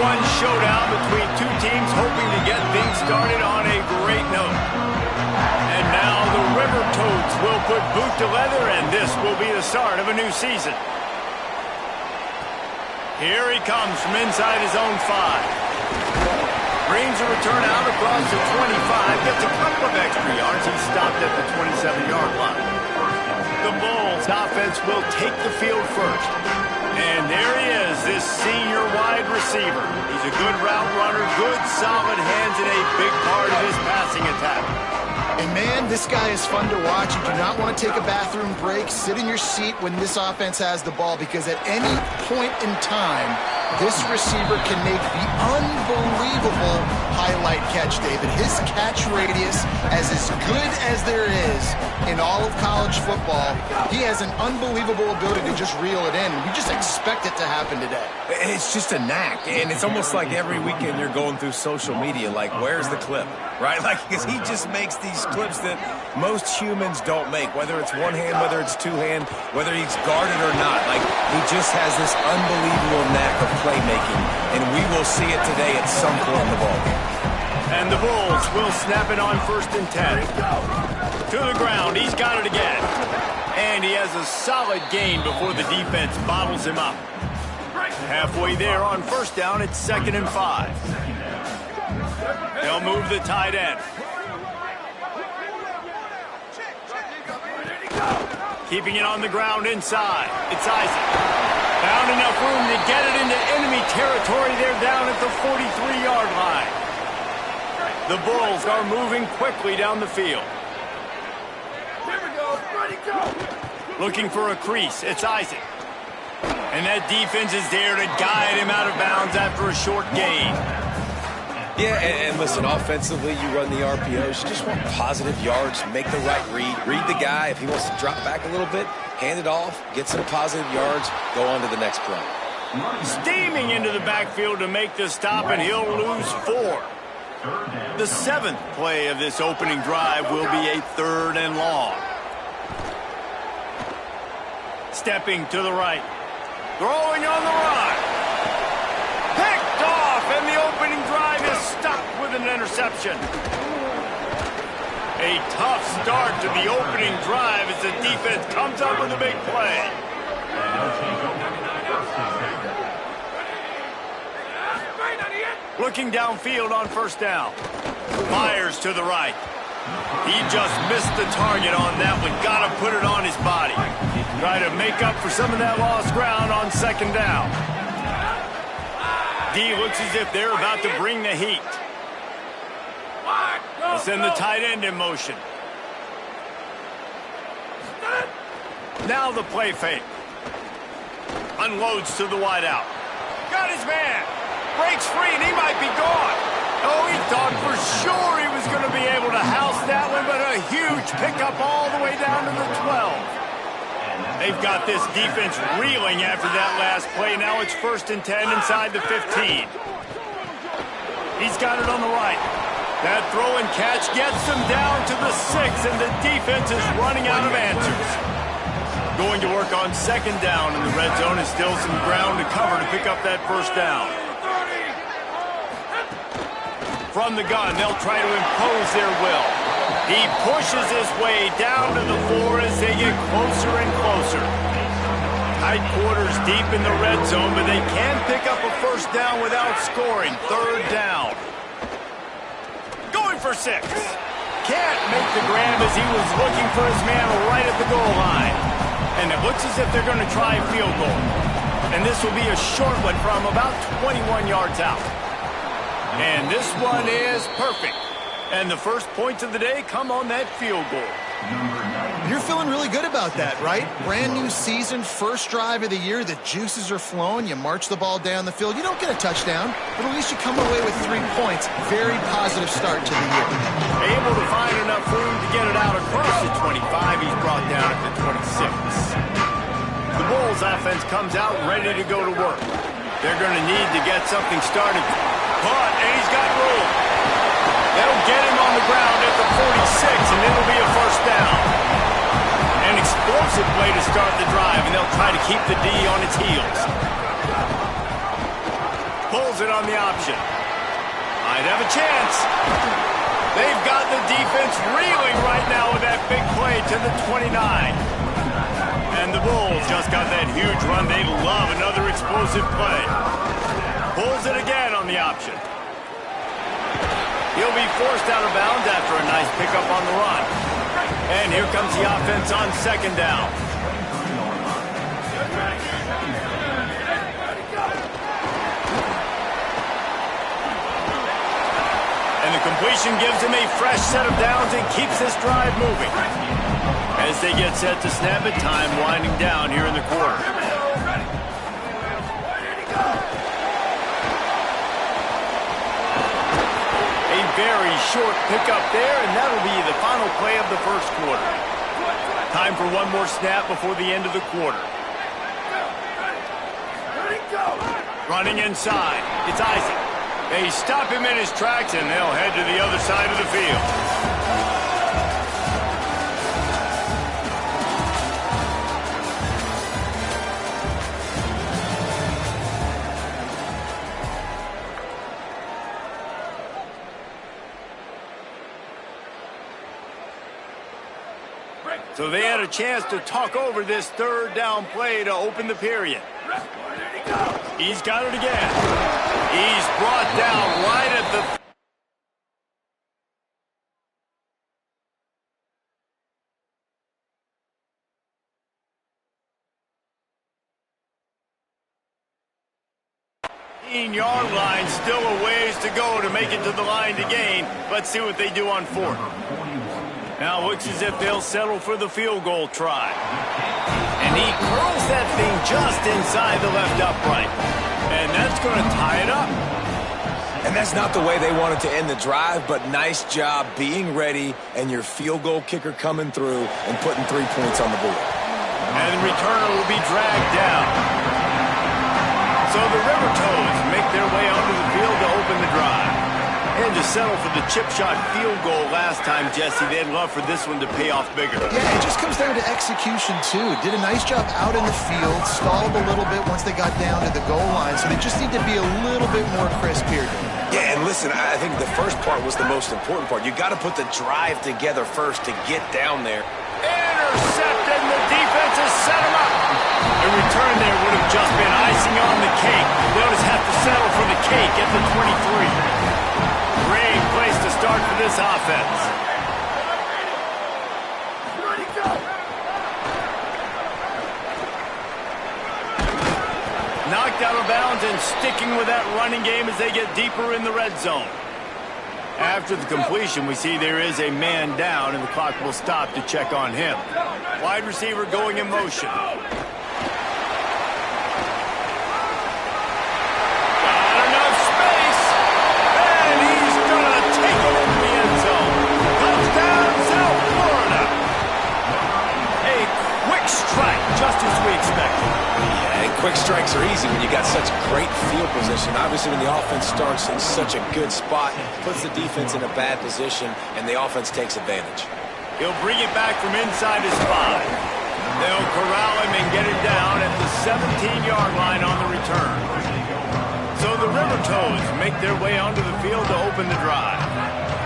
one showdown between two teams hoping to get things started on a great note. And now the River Toads will put boot to leather, and this will be the start of a new season. Here he comes from inside his own 5. Brings a return out across the 25, gets a couple of extra yards. He's stopped at the 27-yard line. The Bulls offense will take the field first. And there he is, this senior wide receiver. He's a good route runner, good solid hands, and a big part of his passing attack. And man, this guy is fun to watch. You do not want to take a bathroom break. Sit in your seat when this offense has the ball, because at any point in time, this receiver can make the unbelievable highlight catch, David. His catch radius is as good as there is in all of college football. He has an unbelievable ability to just reel it in. We just expect it to happen today. It's just a knack, and it's almost like every weekend you're going through social media, like, where's the clip, right? Like, because he just makes these clips that most humans don't make, whether it's one hand, whether it's two hand, whether he's guarded or not. Like, he just has this unbelievable knack of playmaking, and we will see it today at some point in the ballgame. And the Bulls will snap it on 1st and 10. To the ground, he's got it again. And he has a solid gain before the defense bottles him up. Halfway there on 1st down, it's 2nd and 5. They'll move the tight end. Keeping it on the ground inside. It's Isaac. Found enough room to get it into enemy territory. They're down at the 43-yard line. The Bulls are moving quickly down the field. Here we go. Ready, go. Looking for a crease. It's Isaac. And that defense is there to guide him out of bounds after a short gain. Yeah, and listen, offensively, you run the RPOs. You just want positive yards, make the right read the guy. If he wants to drop back a little bit, hand it off, get some positive yards, go on to the next play. Steaming into the backfield to make the stop, and he'll lose 4. The 7th play of this opening drive will be a 3rd and long. Stepping to the right. Throwing on the run. Picked off, and the opening drive is stopped with an interception. A tough start to the opening drive as the defense comes up with a big play. Looking downfield on 1st down. Fires to the right. He just missed the target on that one. Got to put it on his body. Try to make up for some of that lost ground on 2nd down. D looks as if they're about to bring the heat. Send the tight end in motion. Now the play fake. Unloads to the wideout. Got his man. Breaks free, and he might be gone. Oh, he thought for sure he was going to be able to house that one, but a huge pickup all the way down to the 12. They've got this defense reeling after that last play. Now it's 1st and 10 inside the 15. He's got it on the right. That throw and catch gets them down to the 6, and the defense is running out of answers. Going to work on 2nd down, and the red zone is still some ground to cover to pick up that 1st down. From the gun, they'll try to impose their will. He pushes his way down to the 4 as they get closer and closer. Tight quarters deep in the red zone, but they can pick up a 1st down without scoring. 3rd down. Going for 6. Can't make the grab as he was looking for his man right at the goal line. And it looks as if they're going to try a field goal. And this will be a short one from about 21 yards out. And this one is perfect. And the first points of the day come on that field goal. You're feeling really good about that, right? Brand new season, 1st drive of the year. The juices are flowing. You march the ball down the field. You don't get a touchdown, but at least you come away with 3 points. Very positive start to the year. Able to find enough room to get it out across the 25. He's brought down at the 26. The Bulls offense comes out ready to go to work. They're going to need to get something started. Caught, and he's got room. They'll get him on the ground at the 46, and it'll be a 1st down. An explosive play to start the drive, and they'll try to keep the D on its heels. Pulls it on the option. Might have a chance. They've got the defense reeling right now with that big play to the 29. And the Bulls just got that huge run. They love another explosive play. Pulls it again on the option. He'll be forced out of bounds after a nice pickup on the run. And here comes the offense on second down. And the completion gives him a fresh set of downs and keeps this drive moving. As they get set to snap it, time winding down here in the quarter. A very short pickup there, and that'll be the final play of the first quarter. Time for one more snap before the end of the quarter. Running inside, it's Isaac. They stop him in his tracks, and they'll head to the other side of the field. So they had a chance to talk over this third down play to open the period. He's got it again. He's brought down right at the... yard line, still a ways to go to make it to the line to gain. Let's see what they do on fourth. Now looks as if they'll settle for the field goal try. And he curls that thing just inside the left upright. And that's going to tie it up. And that's not the way they wanted to end the drive, but nice job being ready and your field goal kicker coming through and putting 3 points on the board. And the returner will be dragged down. So the River Toads make their way onto the field to open the drive. And to settle for the chip shot field goal last time, Jesse, they'd love for this one to pay off bigger. Yeah, it just comes down to execution, too. Did a nice job out in the field, stalled a little bit once they got down to the goal line, so they just need to be a little bit more crisp here. Yeah, and listen, I think the first part was the most important part. You got to put the drive together first to get down there. Intercepted, and the defense has set him up. A return there would have just been icing on the cake. They'll just have to settle for the cake at the 23. Great place to start for this offense. Ready, go! Knocked out of bounds and sticking with that running game as they get deeper in the red zone. After the completion, we see there is a man down, and the clock will stop to check on him. Wide receiver going in motion. Just as we expected. Yeah, and quick strikes are easy when you got such great field position. Obviously, when the offense starts in such a good spot, puts the defense in a bad position, and the offense takes advantage. He'll bring it back from inside his 5. They'll corral him and get him down at the 17-yard line on the return. So the River Toads make their way onto the field to open the drive.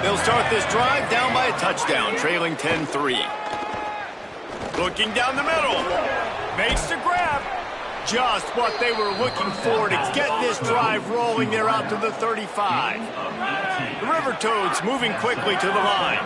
They'll start this drive down by a touchdown, trailing 10-3. Looking down the middle. Makes the grab. Just what they were looking for to get this drive rolling. They're out to the 35. The River Toads moving quickly to the line.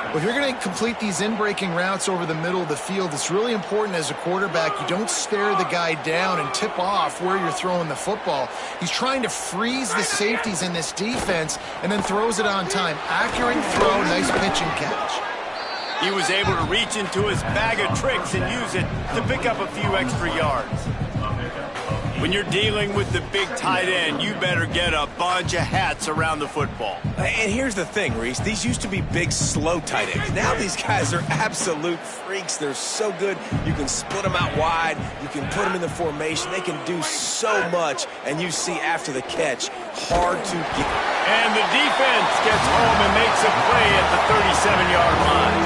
Well, if you're going to complete these in-breaking routes over the middle of the field, it's really important as a quarterback you don't stare the guy down and tip off where you're throwing the football. He's trying to freeze the safeties in this defense and then throws it on time. Accurate throw, nice pitch and catch. He was able to reach into his bag of tricks and use it to pick up a few extra yards. When you're dealing with the big tight end, you better get a bunch of hats around the football. And here's the thing, Reese. These used to be big, slow tight ends. Now these guys are absolute freaks. They're so good. You can split them out wide. You can put them in the formation. They can do so much. And you see after the catch, hard to get. And the defense gets home and makes a play at the 37-yard line.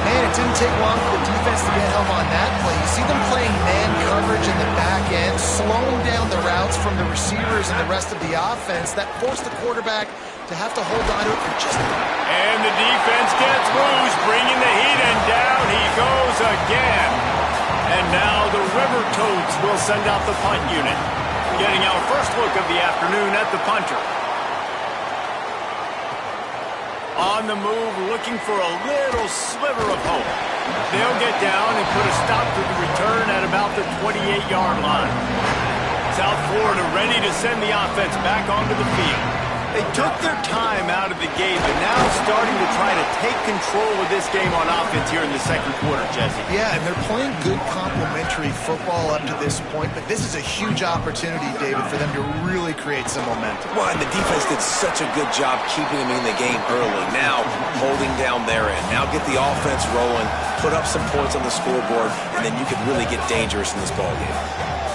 Man, it didn't take long for the defense to get home on that play. You see them playing man coverage in the back end, slowing down the routes from the receivers and the rest of the offense. That forced the quarterback to have to hold on to it for just a minute. And the defense gets loose, bringing the heat, and down he goes again. And now the River Toads will send out the punt unit, getting our first look of the afternoon at the punter. On the move, looking for a little sliver of hope. They'll get down and put a stop to the return at about the 28-yard line. South Florida ready to send the offense back onto the field. They took their time out of the game, but now starting to try to take control of this game on offense here in the second quarter, Jesse. Yeah, and they're playing good complementary football up to this point, but this is a huge opportunity, David, for them to really create some momentum. Well, and the defense did such a good job keeping them in the game early. Now, holding down their end. Now get the offense rolling, put up some points on the scoreboard, and then you can really get dangerous in this ballgame.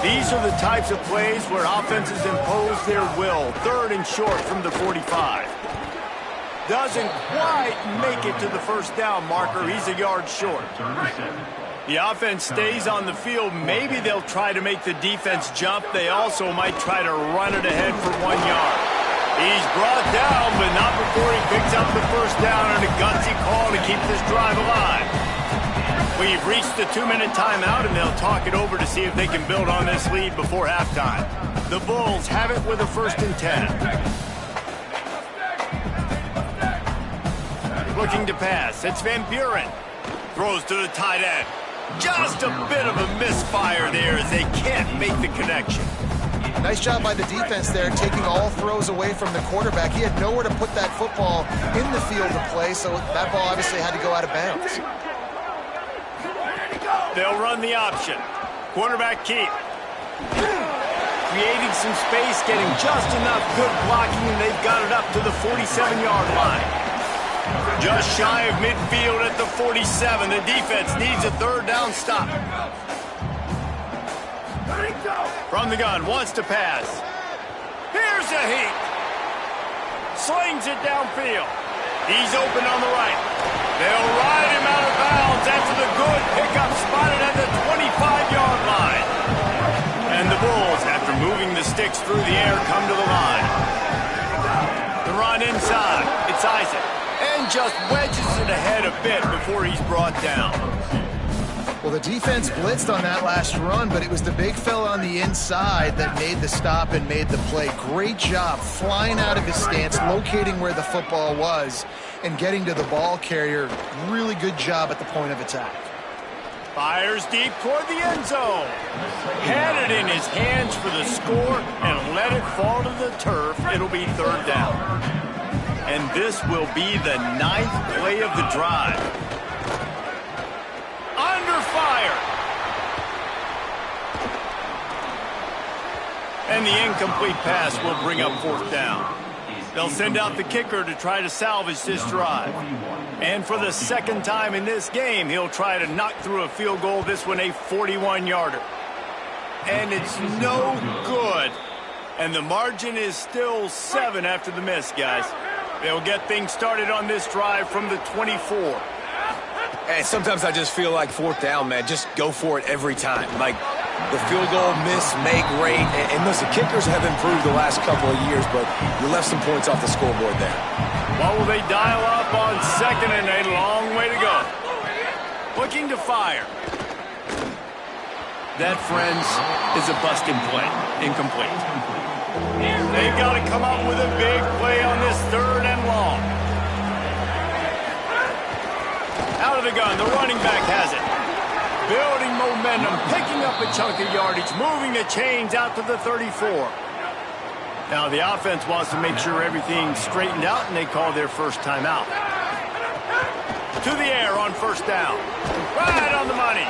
These are the types of plays where offenses impose their will. Third and short from the 45. Doesn't quite make it to the first down marker. He's a yard short. The offense stays on the field. Maybe they'll try to make the defense jump. They also might try to run it ahead for 1 yard. He's brought down, but not before he picks up the first down and a gutsy call to keep this drive alive. We've reached the 2-minute timeout, and they'll talk it over to see if they can build on this lead before halftime. The Bulls have it with a 1st and 10. Looking to pass. It's Van Buren. Throws to the tight end. Just a bit of a misfire there as they can't make the connection. Nice job by the defense there, taking all throws away from the quarterback. He had nowhere to put that football in the field to play, so that ball obviously had to go out of bounds. They'll run the option. Quarterback keep. Creating some space, getting just enough good blocking, and they've got it up to the 47-yard line. Just shy of midfield at the 47. The defense needs a 3rd down stop. From the gun, wants to pass. Here's a heat. Slings it downfield. He's open on the right. They'll ride him out of bounds after the good pickup spotted at the 25-yard line. And the Bulls, after moving the sticks through the air, come to the line. The run inside. It's Isaac. And just wedges it ahead a bit before he's brought down. Well, the defense blitzed on that last run, but it was the big fella on the inside that made the stop and made the play. Great job flying out of his stance, locating where the football was, and getting to the ball carrier. Really good job at the point of attack. Fires deep toward the end zone. Had it in his hands for the score and let it fall to the turf. It'll be 3rd down. And this will be the 9th play of the drive. Under fire. And the incomplete pass will bring up 4th down. They'll send out the kicker to try to salvage this drive. And for the 2nd time in this game, he'll try to knock through a field goal, this one a 41-yarder. And it's no good. And the margin is still 7 after the miss, guys. They'll get things started on this drive from the 24. And sometimes I just feel like 4th down, man. Just go for it every time. Like the field goal miss, make rate. And listen, kickers have improved the last couple of years, but you left some points off the scoreboard there. What will they dial up on 2nd and a long way to go? Looking to fire. That, friends, is a busted play. Incomplete. They've got to come up with a big play on this 3rd and long. Out of the gun, the running back has it. Building momentum, picking up a chunk of yardage, moving the chains out to the 34. Now the offense wants to make sure everything's straightened out, and they call their first timeout. To the air on 1st down. Right on the money.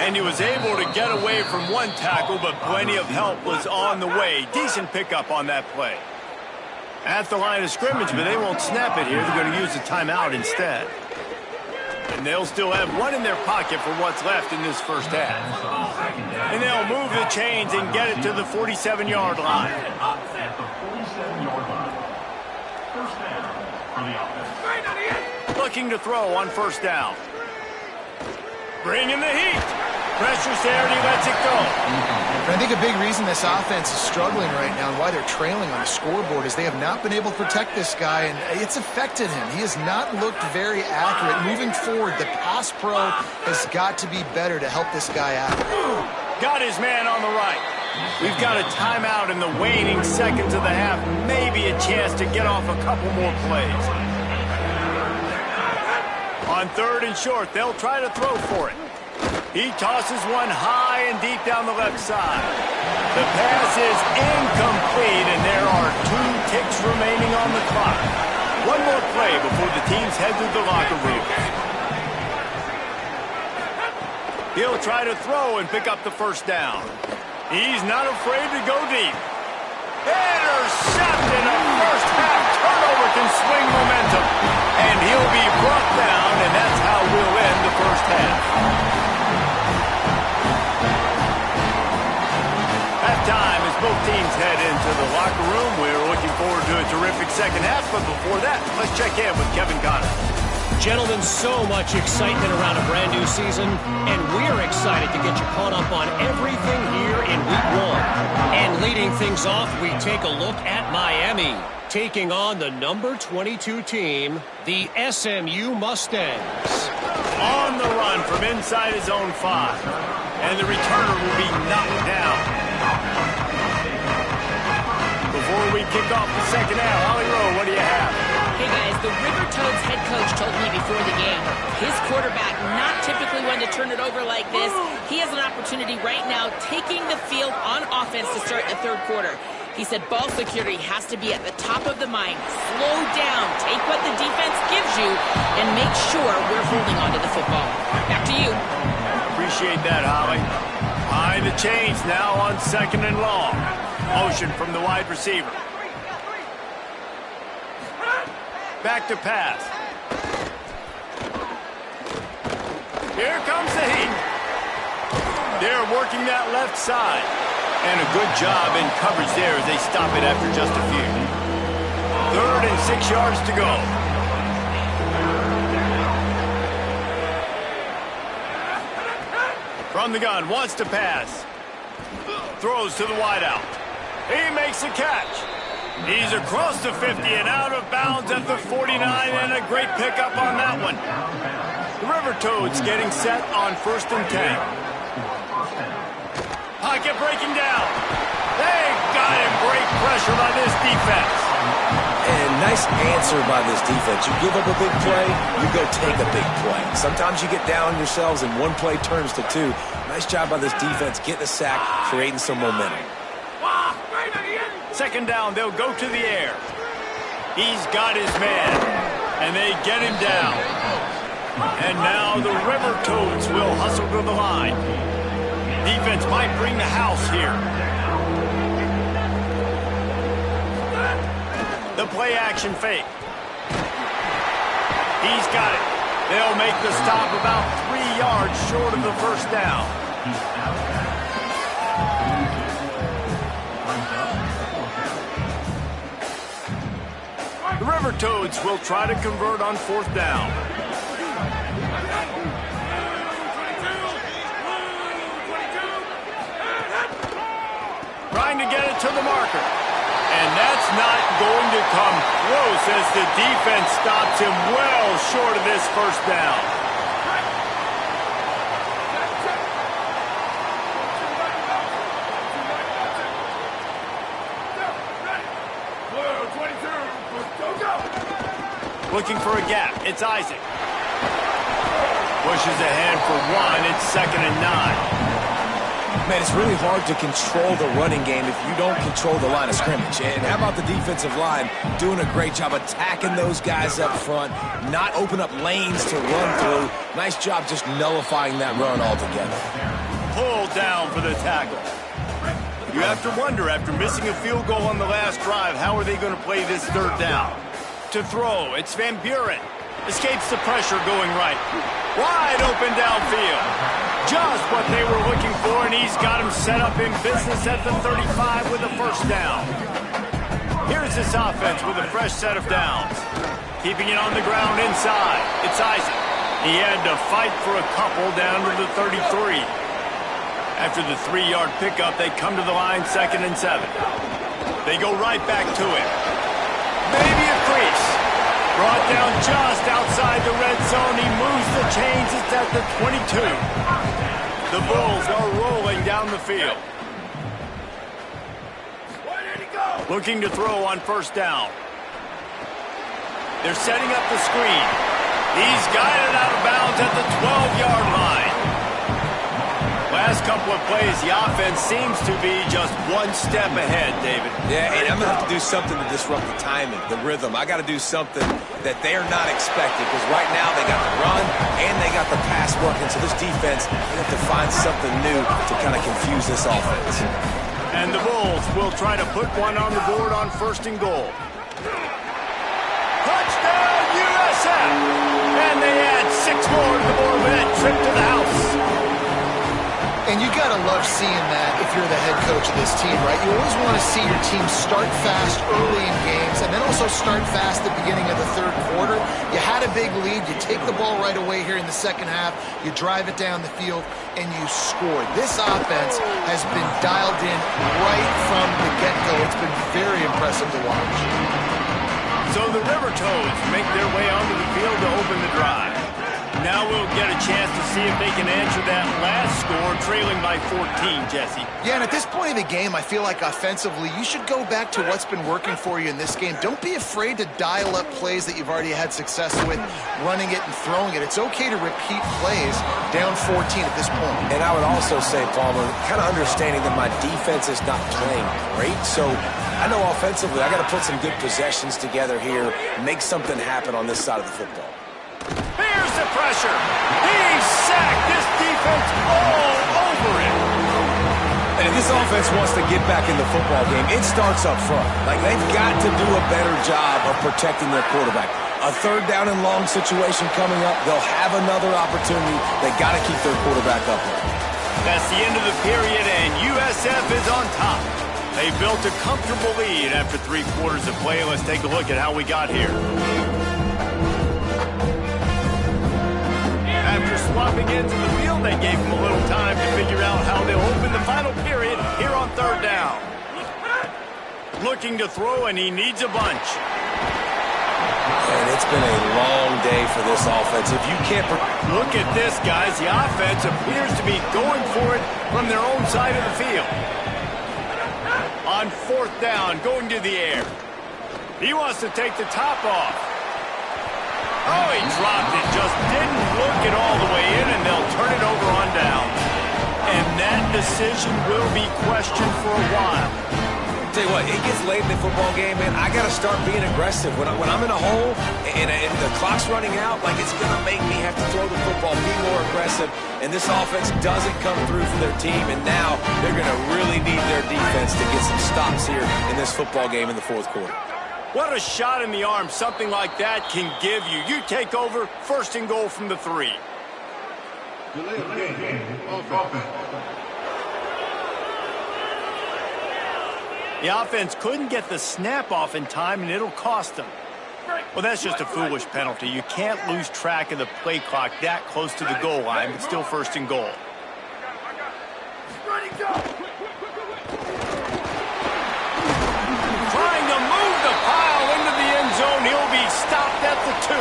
And he was able to get away from one tackle, but plenty of help was on the way. Decent pickup on that play. At the line of scrimmage, but they won't snap it here. They're going to use the timeout instead. And they'll still have one in their pocket for what's left in this first half. And they'll move the chains and get it to the 47-yard line. Looking to throw on 1st down. Bringing the heat. Pressure's there, and he lets it go. And I think a big reason this offense is struggling right now and why they're trailing on the scoreboard is they have not been able to protect this guy, and it's affected him. He has not looked very accurate. Moving forward, the pass pro has got to be better to help this guy out. Got his man on the right. We've got a timeout in the waning seconds of the half. Maybe a chance to get off a couple more plays. On 3rd and short, they'll try to throw for it. He tosses one high and deep down the left side. The pass is incomplete, and there are 2 ticks remaining on the clock. One more play before the teams head to the locker room. He'll try to throw and pick up the first down. He's not afraid to go deep. Intercepted. A first-half turnover can swing momentum. And he'll be brought down, and that's how we'll end the first half. Halftime as both teams head into the locker room. We're looking forward to a terrific second half, but before that, let's check in with Kevin Connor. Gentlemen, so much excitement around a brand new season, and we're excited to get you caught up on everything here in Week 1. And leading things off, we take a look at Miami, taking on the number 22 team, the SMU Mustangs. On the run from inside his own 5, and the returner will be knocked down. Before we kick off the second half, Holly Rowe, what do you have? Hey guys, the River Toads head coach told me before the game, his quarterback not typically one to turn it over like this. He has an opportunity right now taking the field on offense to start the 3rd quarter. He said ball security has to be at the top of the mind. Slow down, take what the defense gives you, and make sure we're holding on to the football. Back to you. Appreciate that, Holly. Behind the chains now on 2nd and long. Motion from the wide receiver. Back to pass. Here comes the heat. They're working that left side. And a good job in coverage there as they stop it after just a few. 3rd and 6 yards to go. From the gun, wants to pass. Throws to the wideout. He makes a catch. He's across the 50 and out of bounds at the 49, and a great pickup on that one. The River Toads getting set on 1st and 10. Pocket breaking down. They got him. Great pressure by this defense. And nice answer by this defense. You give up a big play, you go take a big play. Sometimes you get down yourselves and one play turns to 2. Nice job by this defense getting a sack, creating some momentum. 2nd down, they'll go to the air. He's got his man, and they get him down. And now the River Toads will hustle to the line. Defense might bring the house here. The play action fake. He's got it. They'll make the stop about 3 yards short of the first down. The River Toads will try to convert on 4th down. Trying to get it to the marker. And that's not going to come close as the defense stops him well short of this first down. Looking for a gap. It's Isaac. Pushes ahead for 1. It's 2nd and 9. Man, it's really hard to control the running game if you don't control the line of scrimmage. And how about the defensive line doing a great job attacking those guys up front, not open up lanes to run through. Nice job just nullifying that run altogether. Pulled down for the tackle. You have to wonder, after missing a field goal on the last drive, how are they going to play this 3rd down? To throw, it's Van Buren. Escapes the pressure going right. Wide open downfield. Just what they were looking for, and he's got him set up in business at the 35 with a first down. Here's this offense with a fresh set of downs. Keeping it on the ground inside. It's Isaac. He had to fight for a couple down to the 33. After the 3-yard pickup, they come to the line 2nd and 7. They go right back to it. Maybe a crease. Brought down just outside the red zone. He moves the chains. It's at the 22. The Bulls are rolling down the field. Where did he go? Looking to throw on 1st down. They're setting up the screen. He's guided out of bounds at the 12-yard line. Last couple of plays, the offense seems to be just one step ahead, David. Yeah, and I'm going to have to do something to disrupt the timing, the rhythm. I got to do something that they're not expecting, because right now they got the run and they got the pass working. So this defense, they have to find something new to kind of confuse this offense. And the Bulls will try to put one on the board on 1st and goal. Touchdown, USF! And they add 6 more to the board with that trip to the house. And you got to love seeing that if you're the head coach of this team, right? You always want to see your team start fast early in games and then also start fast at the beginning of the 3rd quarter. You had a big lead. You take the ball right away here in the 2nd half. You drive it down the field, and you score. This offense has been dialed in right from the get-go. It's been very impressive to watch. So the River Toads make their way onto the field to open the drive. Now we'll get a chance to see if they can answer that last score, trailing by 14, Jesse. Yeah, and at this point of the game, I feel like offensively, you should go back to what's been working for you in this game. Don't be afraid to dial up plays that you've already had success with, running it and throwing it. It's okay to repeat plays down 14 at this point. And I would also say, Palmer, kind of understanding that my defense is not playing great, so I know offensively I got to put some good possessions together here, make something happen on this side of the football. Here's the pressure. He's sacked. This defense all over it. And if this offense wants to get back in the football game, it starts up front. Like, they've got to do a better job of protecting their quarterback. A 3rd down and long situation coming up, they'll have another opportunity. They got to keep their quarterback up there. That's the end of the period, and USF is on top. They built a comfortable lead after 3 quarters of play. Let's take a look at how we got here. After swapping into the field, they gave him a little time to figure out how they'll open the final period here on 3rd down. Looking to throw, and he needs a bunch. And it's been a long day for this offense. If you can't... Look at this, guys. The offense appears to be going for it from their own side of the field. On 4th down, going to the air. He wants to take the top off. Oh, he dropped it. Just didn't look it all the way in, and they'll turn it over on down. And that decision will be questioned for a while. Tell you what, it gets late in the football game, man. I got to start being aggressive. When I'm in a hole and the clock's running out, like, it's going to make me have to throw the football, be more aggressive. And this offense doesn't come through for their team, and now they're going to really need their defense to get some stops here in this football game in the 4th quarter. What a shot in the arm something like that can give you. You take over, 1st and goal from the 3. The offense couldn't get the snap off in time, and it'll cost them. Well, that's just a foolish penalty. You can't lose track of the play clock that close to the goal line, but still 1st and goal. Ready, go! Trying to move the pile into the end zone. He'll be stopped at the 2.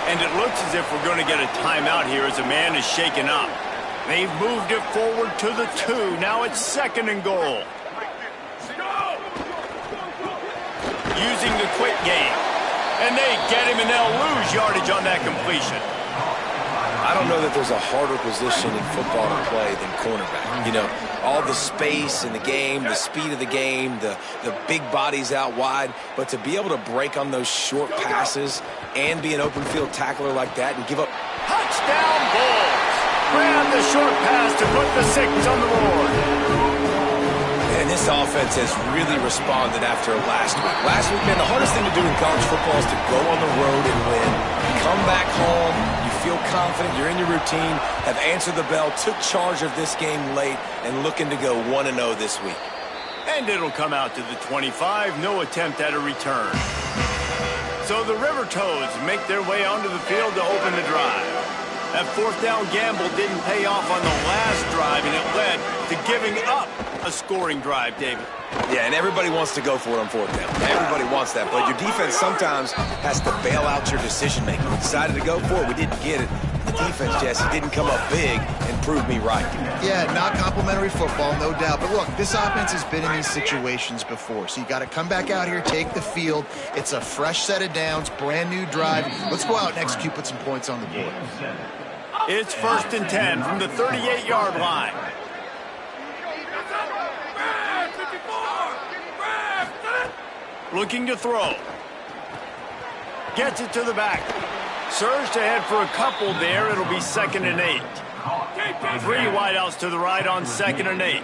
And it looks as if we're going to get a timeout here as a man is shaken up. They've moved it forward to the 2. Now it's 2nd and goal. Using the quick game. And they get him, and they'll lose yardage on that completion. I don't know that there's a harder position in football to play than cornerback. You know, all the space in the game, the speed of the game, the big bodies out wide. But to be able to break on those short passes and be an open field tackler like that and give up. Touchdown Bulls. Grab the short pass to put the 6 on the board. And this offense has really responded after last week. Last week, man, the hardest thing to do in college football is to go on the road and win. Come back home, you feel confident, you're in your routine, have answered the bell, took charge of this game late, and looking to go 1-0 this week. And it'll come out to the 25, no attempt at a return. So the River Toads make their way onto the field to open the drive. That fourth down gamble didn't pay off on the last drive, and it led to giving up a scoring drive, David. Yeah, and everybody wants to go for it on fourth down. Everybody wants that, but your defense sometimes has to bail out your decision-making. We decided to go for it. We didn't get it. The defense, Jesse, didn't come up big and prove me right. Yeah, not complimentary football, no doubt. But look, this offense has been in these situations before, so you got to come back out here, take the field. It's a fresh set of downs, brand new drive. Let's go out and execute, put some points on the board. It's 1st and 10 from the 38-yard line. Looking to throw. Gets it to the back. Surged ahead for a couple there. It'll be 2nd and 8. 3 wideouts to the right on 2nd and 8.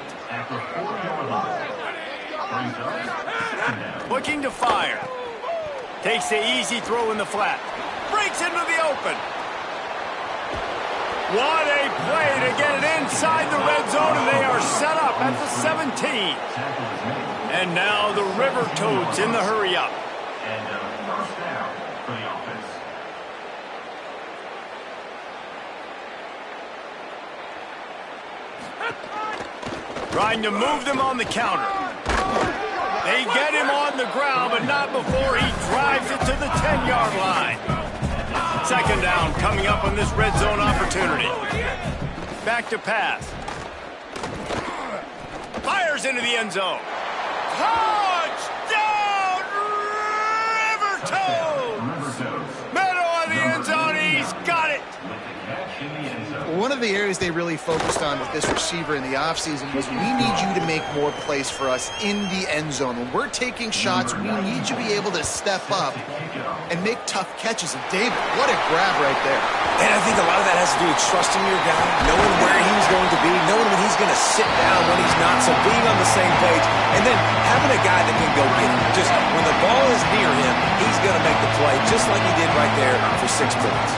Looking to fire. Takes the easy throw in the flat. Breaks into the open. What a play to get it inside the red zone, and they are set up at the 17. And now the River Toads in the hurry-up. Trying to move them on the counter. They get him on the ground, but not before he drives it to the 10-yard line. 2nd down coming up on this red zone opportunity. Back to pass. Fires into the end zone. Touchdown, River Toads! Meadow on the end zone, he's got it! One of the areas they really focused on with this receiver in the offseason was we need you to make more plays for us in the end zone. When we're taking shots, we need you to be able to step up and make tough catches. And David, what a grab right there. And I think a lot of that has to do with trusting your guy, knowing where he's going to be, knowing when he's going to sit down, when he's not, so being on the same page, and then having a guy that can go get him. Just when the ball is near him, he's going to make the play, just like he did right there for 6 points.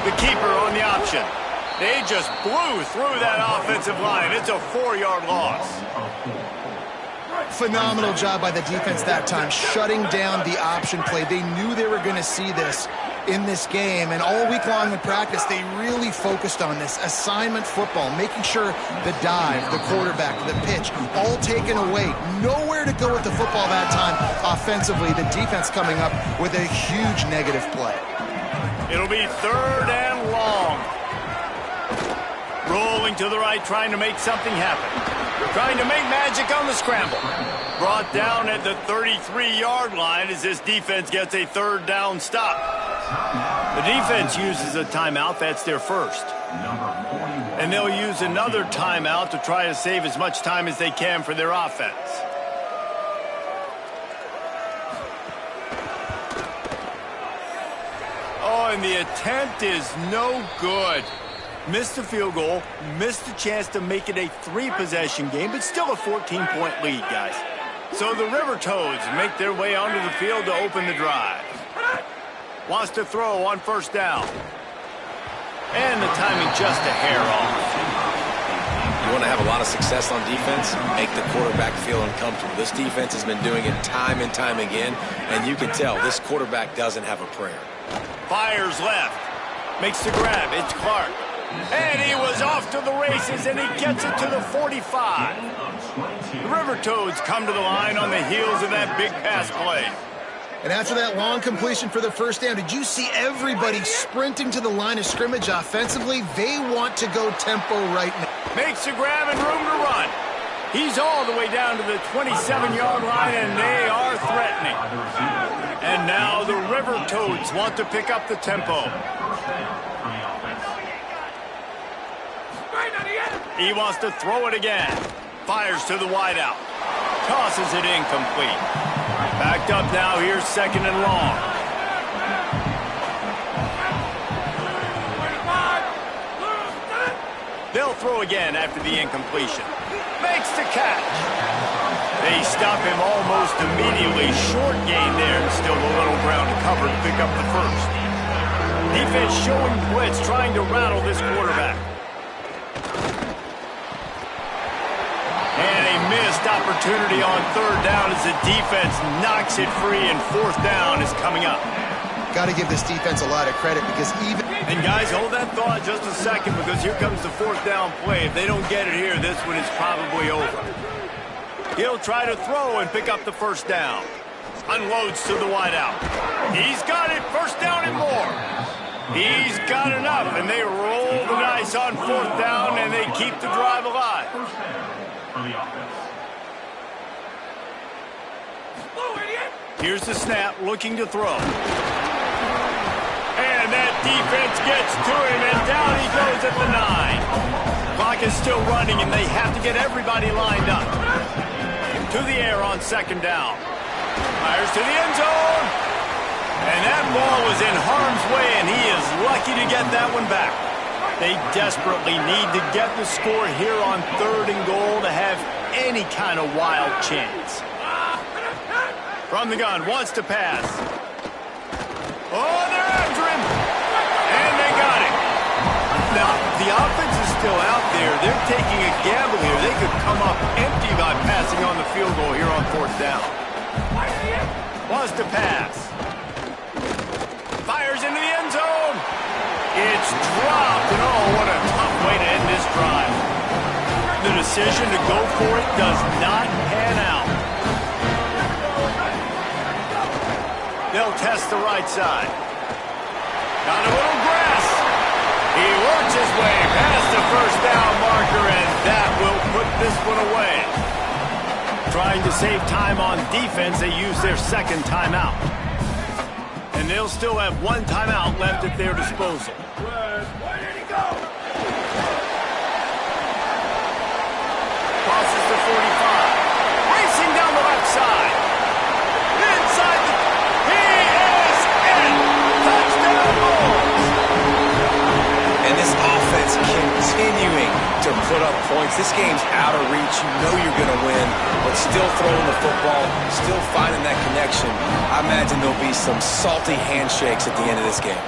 The keeper on the option. They just blew through that offensive line. It's a 4-yard loss. Phenomenal job by the defense that time, shutting down the option play. They knew they were going to see this in this game, and all week long in practice, they really focused on this assignment football, making sure the dive, the quarterback, the pitch, all taken away. Nowhere to go with the football that time offensively. The defense coming up with a huge negative play. It'll be 3rd and long. Rolling to the right, trying to make something happen. Trying to make magic on the scramble. Brought down at the 33-yard line as this defense gets a 3rd down stop. The defense uses a timeout. That's their first. And they'll use another timeout to try to save as much time as they can for their offense. Oh, and the attempt is no good. Missed the field goal, missed the chance to make it a 3-possession game, but still a 14-point lead, guys. So the River Toads make their way onto the field to open the drive. Wants to throw on 1st down. And the timing just a hair off. You want to have a lot of success on defense, make the quarterback feel uncomfortable. This defense has been doing it time and time again, and you can tell this quarterback doesn't have a prayer. Fires left. Makes the grab. It's Clark. And he was off to the races, and he gets it to the 45. The River Toads come to the line on the heels of that big pass play. And after that long completion for the 1st down, did you see everybody sprinting to the line of scrimmage offensively? They want to go tempo right now. Makes the grab and room to run. He's all the way down to the 27-yard line, and they are threatening. And now the River Toads want to pick up the tempo. He wants to throw it again. Fires to the wideout. Tosses it incomplete. Backed up now. Here's 2nd and long. They'll throw again after the incompletion. Makes the catch. They stop him almost immediately. Short gain there. Still a little ground to cover to pick up the 1st. Defense showing blitz, trying to rattle this quarterback. And a missed opportunity on 3rd down as the defense knocks it free, and 4th down is coming up. Got to give this defense a lot of credit because even... And guys, hold that thought just a second because here comes the fourth down play. If they don't get it here, this one is probably over. He'll try to throw and pick up the first down. Unloads to the wideout. He's got it. First down and more. He's got enough, and they roll the dice on fourth down, and they keep the drive alive. Here's the snap, looking to throw. And that defense gets to him, and down he goes at the 9. Clock is still running, and they have to get everybody lined up. To the air on second down. Fires to the end zone. And that ball was in harm's way, and he is lucky to get that one back. They desperately need to get the score here on 3rd and goal to have any kind of wild chance. From the gun, wants to pass. Oh, they're after him. And they got him. Now, the offense is still out there. They're taking a gamble here. They could come up empty by passing on the field goal here on 4th down. Wants to pass. Fires into the end zone. It's dropped. And oh, what a tough way to end this drive. The decision to go for it does not pan out. They'll test the right side. Got a little grass. He works his way past the first down marker, and that will put this one away. Trying to save time on defense, they use their second timeout. And they'll still have one timeout left at their disposal. Where did he go? Crosses the 45. Racing down the left side. Inside the... He is in! Touchdown Bulls! And this offense continuing to put up points. This game's out of reach. You know you're going to win, but still throwing the football, still finding that connection. I imagine there'll be some salty handshakes at the end of this game.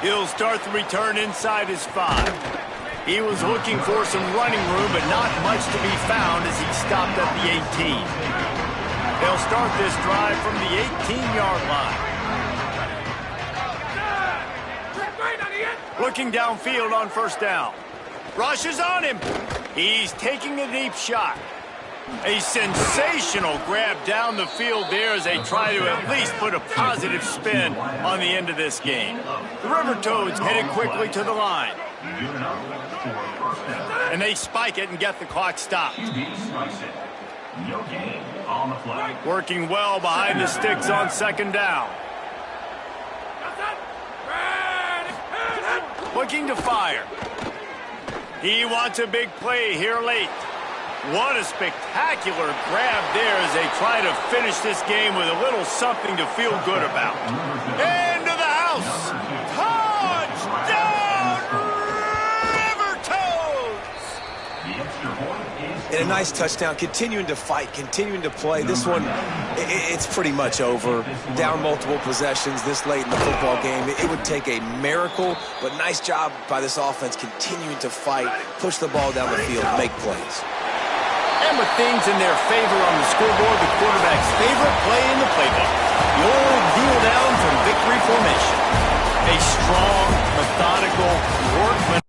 He'll start the return inside his 5. He was looking for some running room, but not much to be found as he stopped at the 18. They'll start this drive from the 18-yard line. Looking downfield on first down. Rush is on him. He's taking a deep shot. A sensational grab down the field there as they try to at least put a positive spin on the end of this game. The River Toads headed quickly to the line. And they spike it and get the clock stopped. Working well behind the sticks on second down. Looking to fire. He wants a big play here late. What a spectacular grab there as they try to finish this game with a little something to feel good about. Into the house. Touchdown, River Toads! And a nice touchdown, continuing to fight, continuing to play. This one, it's pretty much over. Down multiple possessions this late in the football game. It would take a miracle, but nice job by this offense continuing to fight, push the ball down the field, make plays. And with things in their favor on the scoreboard, the quarterback's favorite play in the playbook. The old kneel down from victory formation. A strong, methodical, workmanlike